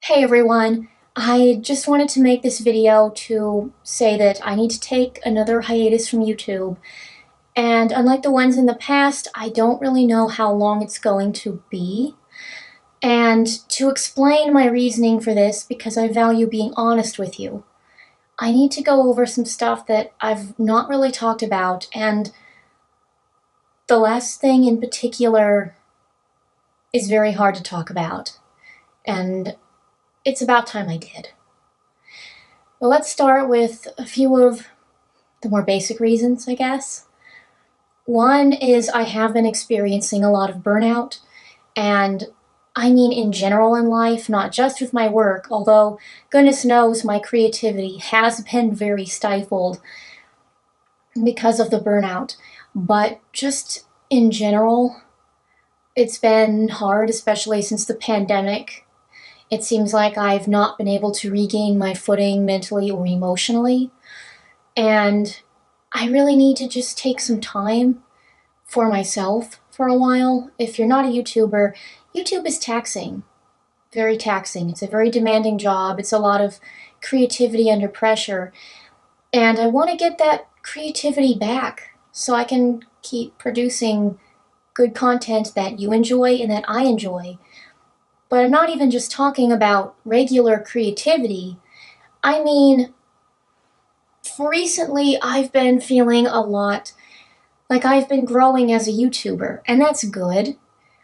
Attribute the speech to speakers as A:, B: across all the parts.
A: Hey everyone, I just wanted to make this video to say that I need to take another hiatus from YouTube, and unlike the ones in the past, I don't really know how long it's going to be. And to explain my reasoning for this, because I value being honest with you, I need to go over some stuff that I've not really talked about, and the last thing in particular is very hard to talk about, and it's about time I did. Well, let's start with a few of the more basic reasons, I guess. One is I have been experiencing a lot of burnout, and I mean in general in life, not just with my work, although goodness knows my creativity has been very stifled because of the burnout. But just in general, it's been hard, especially since the pandemic. It seems like I've not been able to regain my footing mentally or emotionally, and I really need to just take some time for myself for a while. If you're not a YouTuber, YouTube is taxing, very taxing. It's a very demanding job. It's a lot of creativity under pressure, and I want to get that creativity back so I can keep producing good content that you enjoy and that I enjoy. But I'm not even just talking about regular creativity. I mean, recently I've been feeling a lot like I've been growing as a YouTuber, and that's good.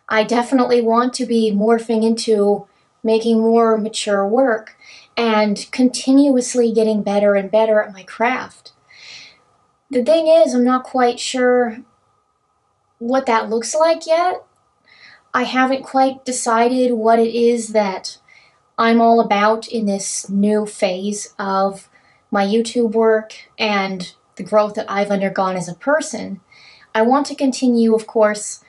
A: I definitely want to be morphing into making more mature work and continuously getting better and better at my craft. The thing is, I'm not quite sure what that looks like yet. I haven't quite decided what it is that I'm all about in this new phase of my YouTube work and the growth that I've undergone as a person. I want to continue, of course,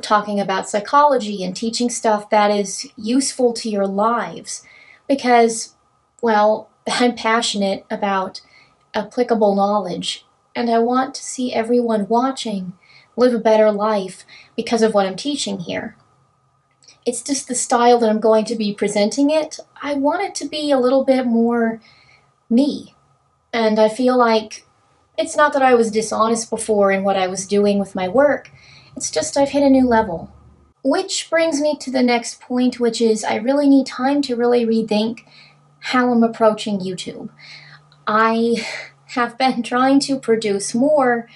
A: talking about psychology and teaching stuff that is useful to your lives because, well, I'm passionate about applicable knowledge, and I want to see everyone watching live a better life because of what I'm teaching here. It's just the style that I'm going to be presenting it. I want it to be a little bit more me. And I feel like it's not that I was dishonest before in what I was doing with my work. It's just I've hit a new level. Which brings me to the next point, which is I really need time to really rethink how I'm approaching YouTube. I have been trying to produce more,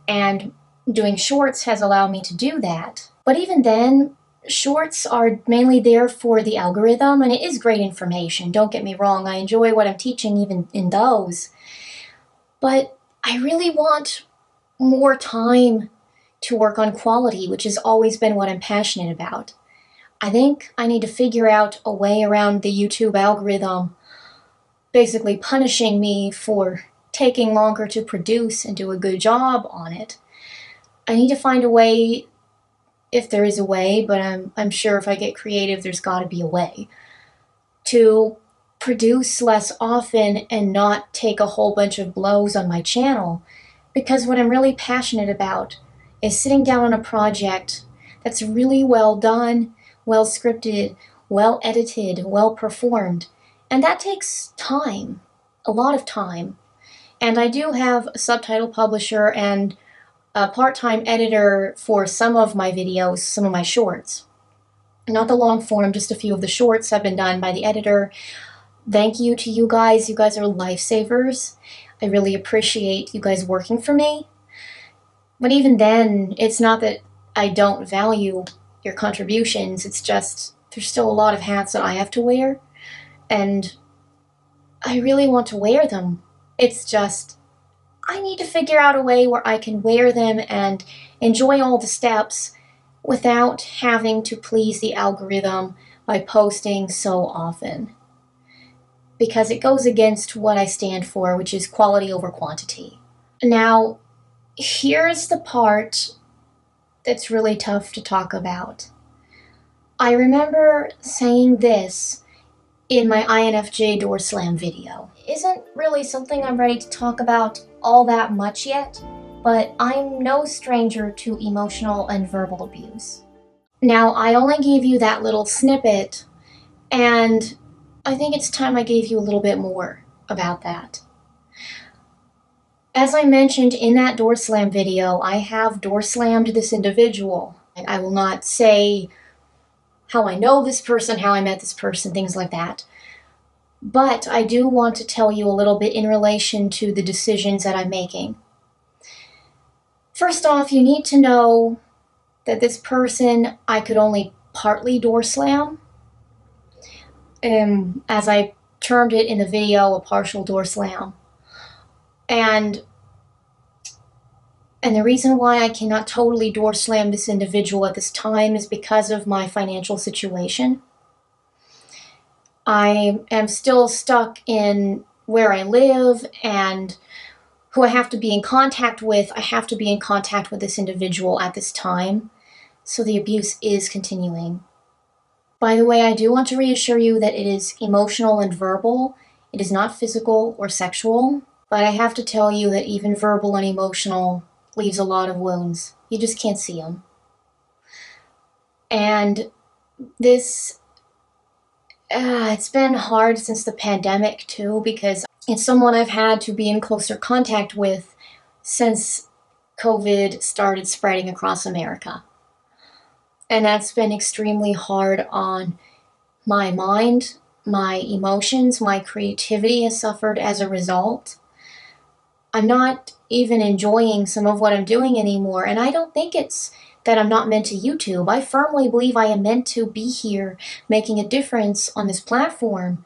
A: and doing shorts has allowed me to do that. But even then, shorts are mainly there for the algorithm, and it is great information. Don't get me wrong, I enjoy what I'm teaching even in those. But I really want more time to work on quality, which has always been what I'm passionate about. I think I need to figure out a way around the YouTube algorithm basically punishing me for taking longer to produce and do a good job on it. I need to find a way, if there is a way, but I'm sure if I get creative, there's got to be a way, to produce less often and not take a whole bunch of blows on my channel. Because what I'm really passionate about is sitting down on a project that's really well done, well scripted, well edited, well performed. And that takes time, a lot of time. And I do have a subtitle publisher and a part-time editor for some of my videos, some of my shorts. Not the long form, just a few of the shorts have been done by the editor. Thank you to you guys. You guys are lifesavers. I really appreciate you guys working for me. But even then, it's not that I don't value your contributions. It's just there's still a lot of hats that I have to wear, and I really want to wear them. It's just I need to figure out a way where I can wear them and enjoy all the steps without having to please the algorithm by posting so often. Because it goes against what I stand for, which is quality over quantity. Now, here's the part that's really tough to talk about. I remember saying this in my 𝑽𝑰℆𝑗 video. It isn't really something I'm ready to talk about all that much yet, but I'm no stranger to emotional and verbal abuse. Now, I only gave you that little snippet, and I think it's time I gave you a little bit more about that. As I mentioned in that door slam video, I have door slammed this individual. I will not say how I know this person, how I met this person, things like that. But I do want to tell you a little bit in relation to the decisions that I'm making. First off, you need to know that this person I could only partly door slam. As I termed it in the video, a partial door slam. And the reason why I cannot totally door slam this individual at this time is because of my financial situation. I am still stuck in where I live and who I have to be in contact with. I have to be in contact with this individual at this time, so the abuse is continuing. By the way, I do want to reassure you that it is emotional and verbal. It is not physical or sexual, but I have to tell you that even verbal and emotional leaves a lot of wounds. You just can't see them. And this, it's been hard since the pandemic too, because it's someone I've had to be in closer contact with since COVID started spreading across America. And that's been extremely hard on my mind, my emotions, my creativity has suffered as a result. I'm not even enjoying some of what I'm doing anymore, and I don't think it's that I'm not meant to YouTube. I firmly believe I am meant to be here making a difference on this platform.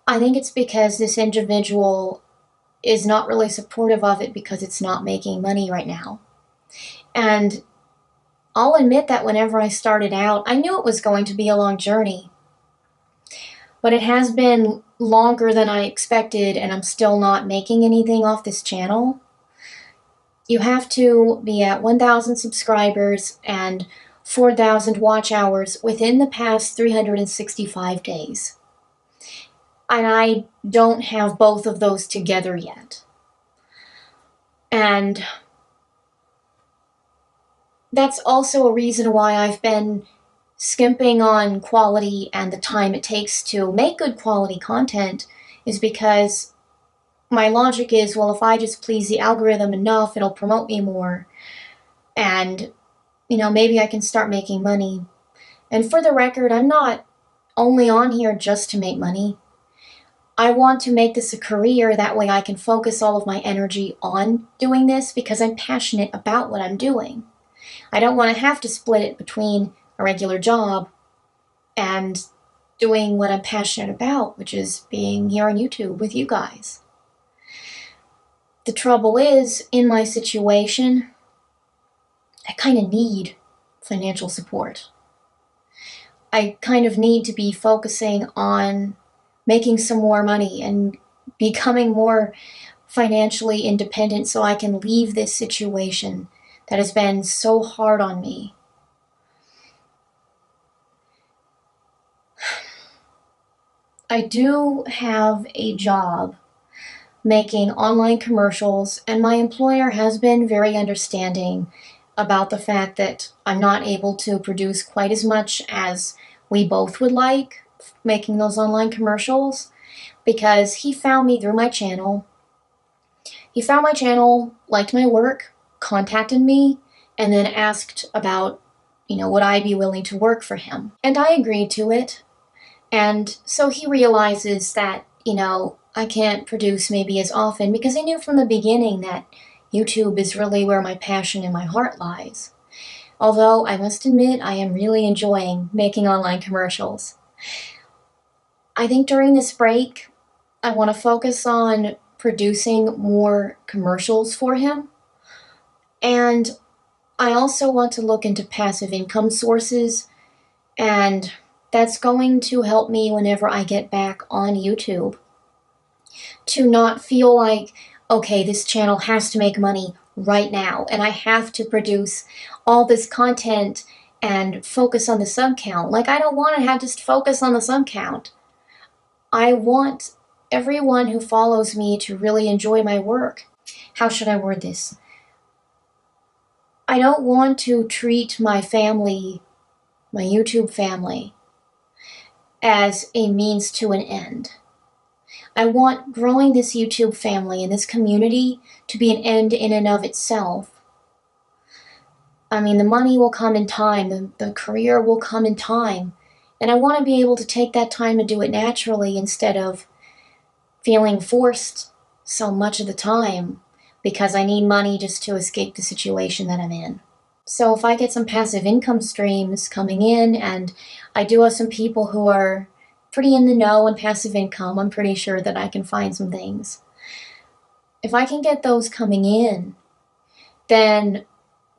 A: I think it's because this individual is not really supportive of it because it's not making money right now. And I'll admit that whenever I started out, I knew it was going to be a long journey. But it has been longer than I expected, and I'm still not making anything off this channel. You have to be at 1,000 subscribers and 4,000 watch hours within the past 365 days. And I don't have both of those together yet. And that's also a reason why I've been skimping on quality and the time it takes to make good quality content, is because my logic is, well, if I just please the algorithm enough, it'll promote me more. And, maybe I can start making money. And for the record, I'm not only on here just to make money. I want to make this a career, that way I can focus all of my energy on doing this because I'm passionate about what I'm doing. I don't want to have to split it between a regular job and doing what I'm passionate about, which is being here on YouTube with you guys. The trouble is, in my situation, I kind of need financial support. I kind of need to be focusing on making some more money and becoming more financially independent so I can leave this situation that has been so hard on me. I do have a job making online commercials, and my employer has been very understanding about the fact that I'm not able to produce quite as much as we both would like making those online commercials, because he found me through my channel. He found my channel, liked my work, contacted me, and then asked about, would I be willing to work for him? And I agreed to it. And so he realizes that, I can't produce maybe as often, because I knew from the beginning that YouTube is really where my passion and my heart lies. Although I must admit, I am really enjoying making online commercials. I think during this break, I want to focus on producing more commercials for him. And I also want to look into passive income sources, and that's going to help me whenever I get back on YouTube. To not feel like, okay, this channel has to make money right now, and I have to produce all this content and focus on the sub count. Like, I don't want to have just focus on the sub count. I want everyone who follows me to really enjoy my work. How should I word this? I don't want to treat my family, my YouTube family, as a means to an end. I want growing this YouTube family and this community to be an end in and of itself. I mean, the money will come in time, the career will come in time, and I want to be able to take that time and do it naturally instead of feeling forced so much of the time because I need money just to escape the situation that I'm in. So if I get some passive income streams coming in, and I do have some people who are pretty in the know on passive income, I'm pretty sure that I can find some things. If I can get those coming in, then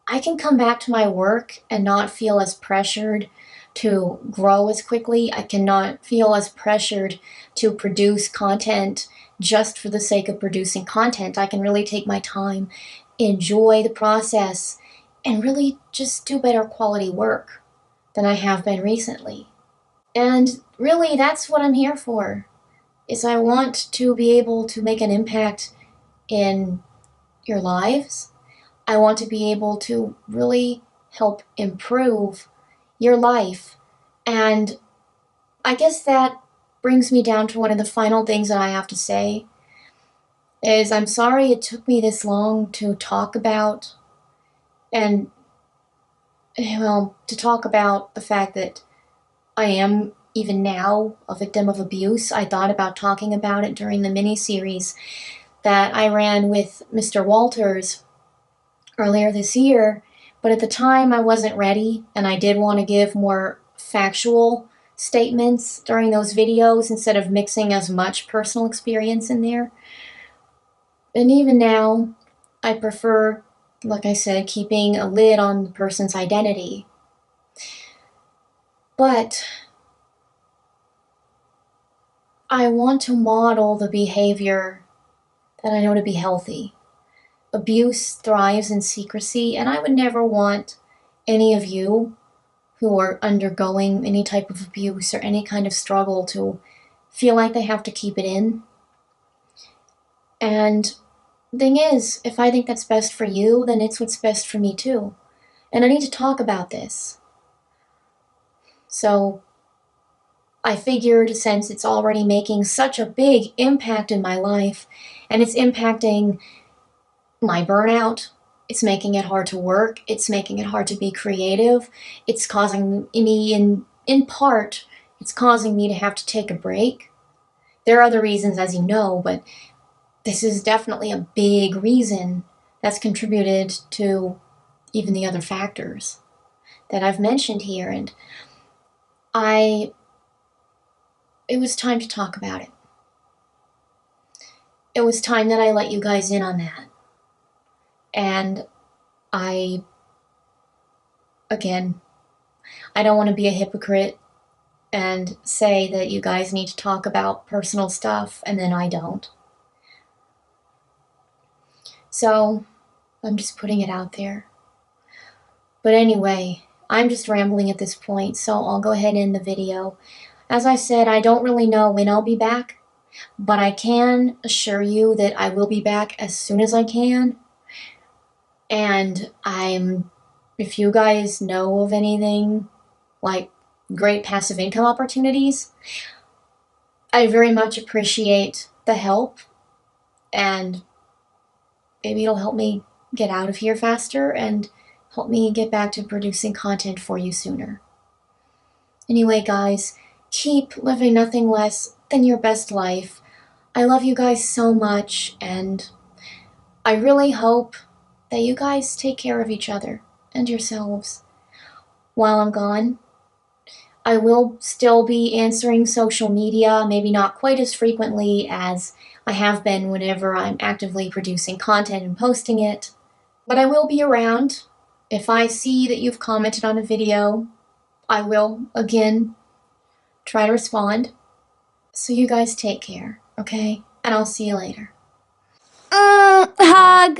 A: I can come back to my work and not feel as pressured to grow as quickly. I cannot feel as pressured to produce content just for the sake of producing content. I can really take my time, enjoy the process, and really just do better quality work than I have been recently. And really, that's what I'm here for, is I want to be able to make an impact in your lives. I want to be able to really help improve your life. And I guess that brings me down to one of the final things that I have to say, is I'm sorry it took me this long to talk about, and, well, to talk about the fact that I am, even now, a victim of abuse. I thought about talking about it during the mini-series that I ran with Mr. Walters earlier this year, but at the time I wasn't ready, and I did want to give more factual statements during those videos instead of mixing as much personal experience in there. And even now, I prefer, like I said, keeping a lid on the person's identity. But I want to model the behavior that I know to be healthy. Abuse thrives in secrecy, and I would never want any of you who are undergoing any type of abuse or any kind of struggle to feel like they have to keep it in. And the thing is, if I think that's best for you, then it's what's best for me too. And I need to talk about this. So I figured, since it's already making such a big impact in my life, and it's impacting my burnout, it's making it hard to work, it's making it hard to be creative, it's causing me, in part, it's causing me to have to take a break. There are other reasons, as you know, but this is definitely a big reason that's contributed to even the other factors that I've mentioned here, and it was time to talk about it. It was time that I let you guys in on that. And again, I don't want to be a hypocrite and say that you guys need to talk about personal stuff and then I don't. So I'm just putting it out there. But anyway, I'm just rambling at this point, so I'll go ahead and end the video. As I said, I don't really know when I'll be back, but I can assure you that I will be back as soon as I can. And if you guys know of anything like great passive income opportunities, I very much appreciate the help, and maybe it'll help me get out of here faster and help me get back to producing content for you sooner. Anyway, guys, keep living nothing less than your best life. I love you guys so much, and I really hope that you guys take care of each other and yourselves while I'm gone. I will still be answering social media, maybe not quite as frequently as I have been whenever I'm actively producing content and posting it, but I will be around. If I see that you've commented on a video, I will, again, try to respond. So you guys take care, okay? And I'll see you later. Hug!